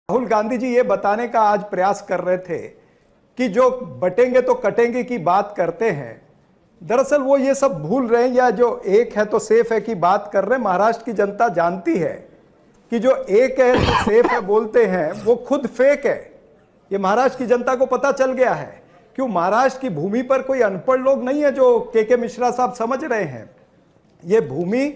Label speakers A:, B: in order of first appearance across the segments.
A: राहुल गांधी जी ये बताने का आज प्रयास कर रहे थे कि जो बटेंगे तो कटेंगे की बात करते हैं, दरअसल वो ये सब भूल रहे हैं, या जो एक है तो सेफ है की बात कर रहे हैं। महाराष्ट्र की जनता जानती है कि जो एक है तो सेफ है बोलते हैं वो खुद फेक है। ये महाराष्ट्र की जनता को पता चल गया है। क्यों? महाराष्ट्र की भूमि पर कोई अनपढ़ लोग नहीं है जो के मिश्रा साहब समझ रहे हैं। ये भूमि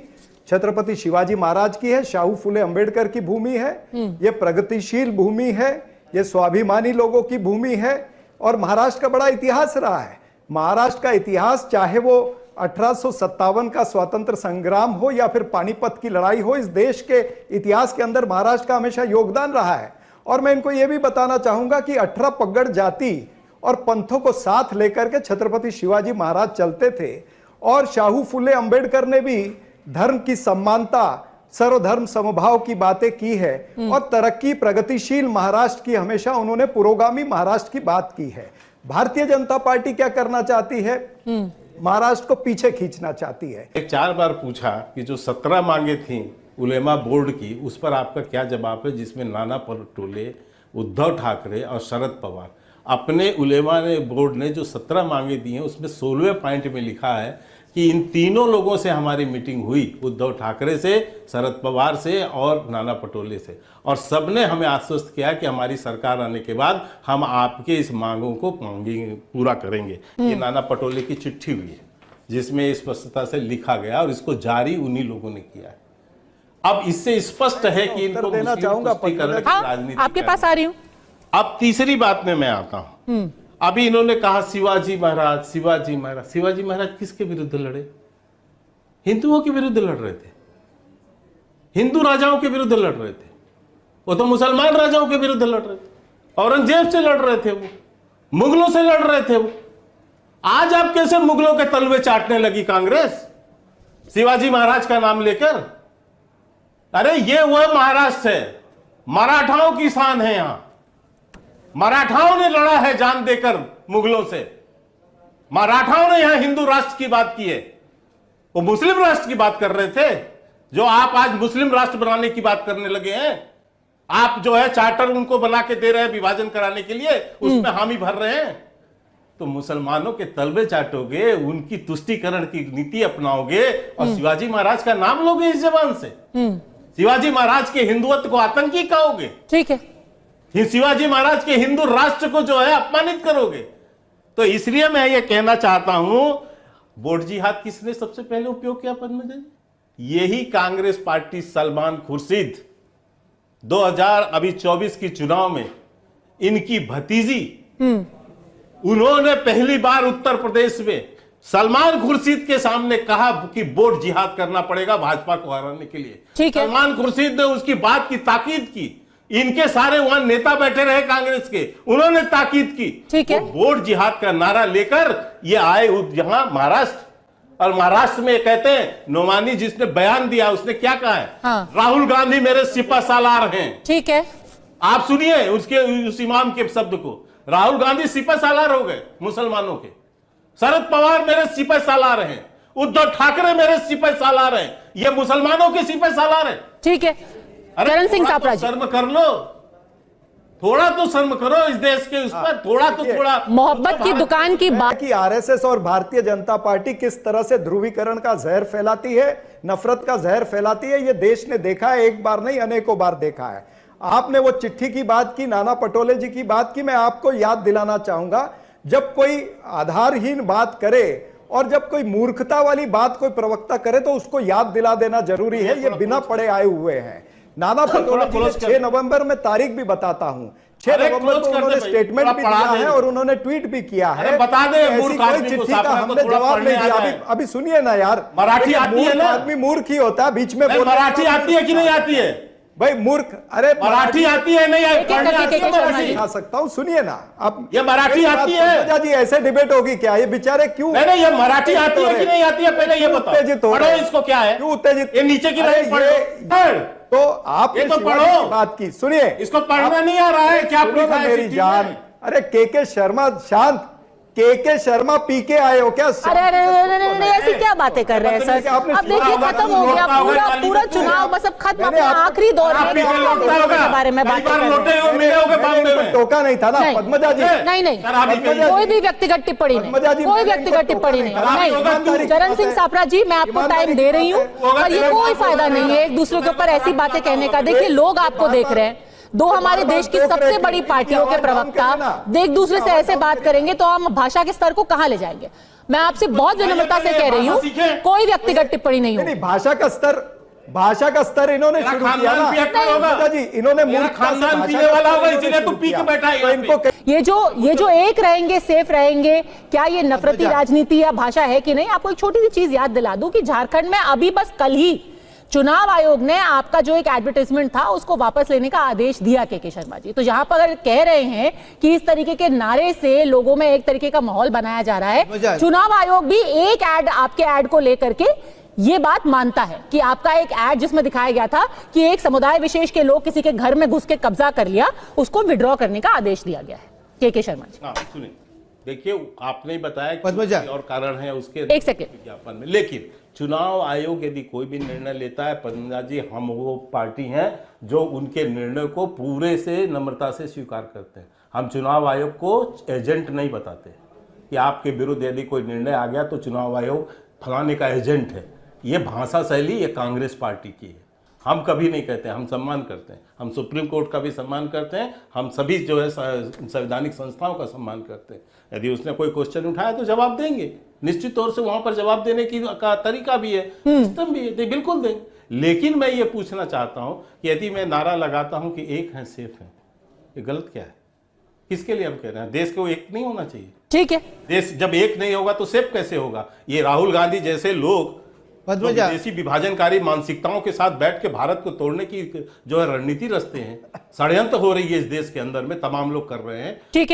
A: छत्रपति शिवाजी महाराज की है, शाहू फुले अंबेडकर की भूमि है, ये प्रगतिशील भूमि है, ये स्वाभिमानी लोगों की भूमि है और महाराष्ट्र का बड़ा इतिहास रहा है। महाराष्ट्र का इतिहास, चाहे वो 1857 का स्वतंत्र संग्राम हो या फिर पानीपत की लड़ाई हो, इस देश के इतिहास के अंदर महाराष्ट्र का हमेशा योगदान रहा है। और मैं इनको यह भी बताना चाहूंगा कि 18 पगड़ जाति और पंथों को साथ लेकर के छत्रपति शिवाजी महाराज चलते थे और शाहू फुले अंबेडकर ने भी धर्म की समानता, सर्वधर्म समभाव की बातें की है और तरक्की, प्रगतिशील महाराष्ट्र की हमेशा उन्होंने पुरोगामी महाराष्ट्र की बात की है। भारतीय जनता पार्टी क्या करना चाहती है? महाराष्ट्र को पीछे खींचना चाहती है।
B: एक 4 बार पूछा कि जो 17 मांगे थी उलेमा बोर्ड की, उस पर आपका क्या जवाब है, जिसमें नाना पटोले, उद्धव ठाकरे और शरद पवार अपने उलेमा ने बोर्ड ने जो 17 मांगे दी हैं उसमें 16वें पॉइंट में लिखा है कि इन तीनों लोगों से हमारी मीटिंग हुई, उद्धव ठाकरे से, शरद पवार से और नाना पटोले से, और सबने हमें आश्वस्त किया कि हमारी सरकार आने के बाद हम आपके इस मांगों को पूरा करेंगे। ये नाना पटोले की चिट्ठी हुई है जिसमें स्पष्टता से लिखा गया और इसको जारी उन्हीं लोगों ने किया है। अब इससे स्पष्ट है कि इनको
A: देना चाहूंगा
B: राजनीति
C: आपके पास आ रही हूं।
B: अब तीसरी बात में मैं आता हूं। अभी इन्होंने कहा शिवाजी महाराज, शिवाजी महाराज। शिवाजी महाराज किसके विरुद्ध लड़े? हिंदुओं के विरुद्ध लड़ रहे थे, हिंदू राजाओं के विरुद्ध लड़ रहे थे। वो तो मुसलमान राजाओं के विरुद्ध लड़ रहे थे, औरंगजेब से लड़ रहे थे, वो मुगलों से लड़ रहे थे। वो आज आप कैसे मुगलों के तलवे चाटने लगी कांग्रेस शिवाजी महाराज का नाम लेकर? अरे ये वह महाराष्ट्र है, मराठाओं की शान है। यहां मराठाओं ने लड़ा है जान देकर मुगलों से। मराठाओं ने यहां हिंदू राष्ट्र की बात की है, वो मुस्लिम राष्ट्र की बात कर रहे थे। जो आप आज मुस्लिम राष्ट्र बनाने की बात करने लगे हैं, आप जो है चार्टर उनको बना के दे रहे हैं विभाजन कराने के लिए, उसमें हामी भर रहे हैं। तो मुसलमानों के तलबे चाटोगे, उनकी तुष्टीकरण की नीति अपनाओगे और शिवाजी महाराज का नाम लोगे इस जबान से। शिवाजी महाराज के हिंदुत्व को आतंकी कहोगे।
C: ठीक है,
B: शिवाजी महाराज के हिंदू राष्ट्र को जो है अपमानित करोगे। तो इसलिए मैं ये कहना चाहता हूं, बोर्ड जिहाद किसने सबसे पहले उपयोग किया पद्मजा जी? यही कांग्रेस पार्टी। सलमान खुर्शीद 2024 की चुनाव में इनकी भतीजी, उन्होंने पहली बार उत्तर प्रदेश में सलमान खुर्शीद के सामने कहा कि बोर्ड जिहाद करना पड़ेगा भाजपा को हराने के लिए। सलमान खुर्शीद ने उसकी बात की ताकीद की। इनके सारे वहां नेता बैठे रहे कांग्रेस के, उन्होंने ताकीद की। तो बोर्ड जिहाद का नारा लेकर ये आए यहां महाराष्ट्र, और महाराष्ट्र में कहते हैं, नोमानी जिसने बयान दिया उसने क्या कहा है? राहुल गांधी मेरे सिपह सालार हैं।
C: ठीक है,
B: आप सुनिए उसके उस इमाम के शब्द को। राहुल गांधी सिपह सालार हो गए मुसलमानों के, शरद पवार मेरे सिपह सालार हैं, उद्धव ठाकरे मेरे सिपह सालार हैं, ये मुसलमानों के सिपह सालार हैं।
C: ठीक है, करण सिंह सापरा जी,
B: शर्म कर लो, थोड़ा तो शर्म करो इस देश के उस पर, थोड़ा
C: मोहब्बत की दुकान की बात
A: कि आरएसएस और भारतीय जनता पार्टी किस तरह से ध्रुवीकरण का जहर फैलाती है, नफरत का जहर फैलाती है, ये देश ने देखा है, एक बार नहीं अनेकों बार देखा है। आपने वो चिट्ठी की बात की, नाना पटोले जी की बात की, मैं आपको याद दिलाना चाहूंगा, जब कोई आधारहीन बात करे और जब कोई मूर्खता वाली बात कोई प्रवक्ता करे तो उसको याद दिला देना जरूरी है। ये बिना पढ़े आए हुए हैं। नाना पटोले जी ने 6 नवंबर में तारीख भी बताता हूं, 6 नवंबर को उन्होंने स्टेटमेंट भी दिया है और उन्होंने ट्वीट भी किया है।
B: बता दे,
A: ऐसी कोई चिट्ठी का हमने जवाब नहीं दिया। अभी सुनिए ना यार,
B: मराठी आती है ना?
A: आदमी मूर्ख ही होता है, बीच में
B: मराठी आती है कि नहीं आती है
A: भाई? मूर्ख, अरे
B: मराठी आती है नहीं
A: मराठी आ सकता हूँ, सुनिए ना आप।
B: ये मराठी आती है
A: जी? ऐसे डिबेट होगी क्या? ये बेचारे क्यों?
B: नहीं, ये मराठी आती है कि नहीं आती है, पहले ये बताओ।
A: उत्तेजित हो रहे हैं,
B: इसको क्या है?
A: क्यों उत्तेजित?
B: ये नीचे की लाइन पढ़ो।
A: तो आप
B: ये तो पढ़ो,
A: बात की सुनिए।
B: इसको पढ़ना नहीं आ रहा है क्या?
A: मेरी जान, अरे के शर्मा शांत, के शर्मा पी के आए हो क्या?
C: अरे अरे अरे ऐसी क्या बातें कर रहे हैं सर? अब देखिए खत्म हो गया पूरा चुनाव, बस अब खत्म, अपने आखिरी दौर में के बारे में बात कर रहे हैं।
A: टोका नहीं था ना पद्मजा जी?
C: नहीं कोई भी व्यक्तिगत टिप्पणी नहीं, कोई व्यक्तिगत टिप्पणी नहीं। चरण सिंह सापरा जी, मैं आपको टाइम दे रही हूँ और ये कोई फायदा नहीं है एक दूसरे के ऊपर ऐसी बातें कहने का। देखिए लोग आपको देख रहे हैं, दो हमारे देश की सबसे बड़ी पार्टियों के प्रवक्ता एक दूसरे से ऐसे बात करेंगे तो हम भाषा के स्तर को कहां ले जाएंगे? मैं आपसे बहुत विनम्रता से कह रही हूँ, कोई व्यक्तिगत टिप्पणी नहीं होगी।
A: भाषा का स्तर इन्होंने शुरू किया ना जी, इन्होंने
C: ये जो एक रहेंगे सेफ रहेंगे, क्या ये नफरती राजनीति या भाषा है कि नहीं? आपको एक छोटी सी चीज याद दिला दूं कि झारखंड में अभी बस कल ही चुनाव आयोग ने आपका जो एक एडवर्टाइजमेंट था उसको वापस लेने का आदेश दिया के शर्मा जी। तो यहाँ पर अगर कह रहे हैं कि इस तरीके के नारे से लोगों में एक तरीके का माहौल बनाया जा रहा है, चुनाव आयोग भी एक ऐड, आपके ऐड को लेकर के ये बात मानता है कि आपका एक ऐड जिसमें दिखाया गया था कि एक समुदाय विशेष के लोग किसी के घर में घुस के कब्जा कर लिया, उसको विड्रॉ करने का आदेश दिया गया है। के शर्मा जी
B: सुनिए, देखिए आपने बताया
A: पद्मजा
B: और कारण है उसके
C: एक सेकंड
B: विज्ञापन में, लेकिन चुनाव आयोग यदि कोई भी निर्णय लेता है पद्मजा जी, हम वो पार्टी हैं जो उनके निर्णय को पूरे से नम्रता से स्वीकार करते हैं। हम चुनाव आयोग को एजेंट नहीं बताते कि आपके विरुद्ध यदि कोई निर्णय आ गया तो चुनाव आयोग फलाने का एजेंट है। ये भाषा शैली ये कांग्रेस पार्टी की है, हम कभी नहीं कहते, हम सम्मान करते हैं, हम सुप्रीम कोर्ट का भी सम्मान करते हैं, हम सभी जो है संवैधानिक संस्थाओं का सम्मान करते हैं। यदि उसने कोई क्वेश्चन उठाया तो जवाब देंगे, निश्चित तौर से वहां पर जवाब देने की का तरीका भी है, सिस्टम भी है, बिल्कुल देंगे। लेकिन मैं ये पूछना चाहता हूं कि यदि मैं नारा लगाता हूं कि एक है सेफ है, ये गलत क्या है? किसके लिए हम कह रहे हैं? देश को एक नहीं होना चाहिए?
C: ठीक है,
B: देश जब एक नहीं होगा तो सेफ कैसे होगा? ये राहुल गांधी जैसे लोग विदेशी विभाजनकारी मानसिकताओं के साथ बैठ के भारत को तोड़ने की जो है रणनीति रचते हैं, षड्यंत्र हो रही है इस देश के अंदर में, तमाम लोग कर रहे हैं।
C: ठीक है।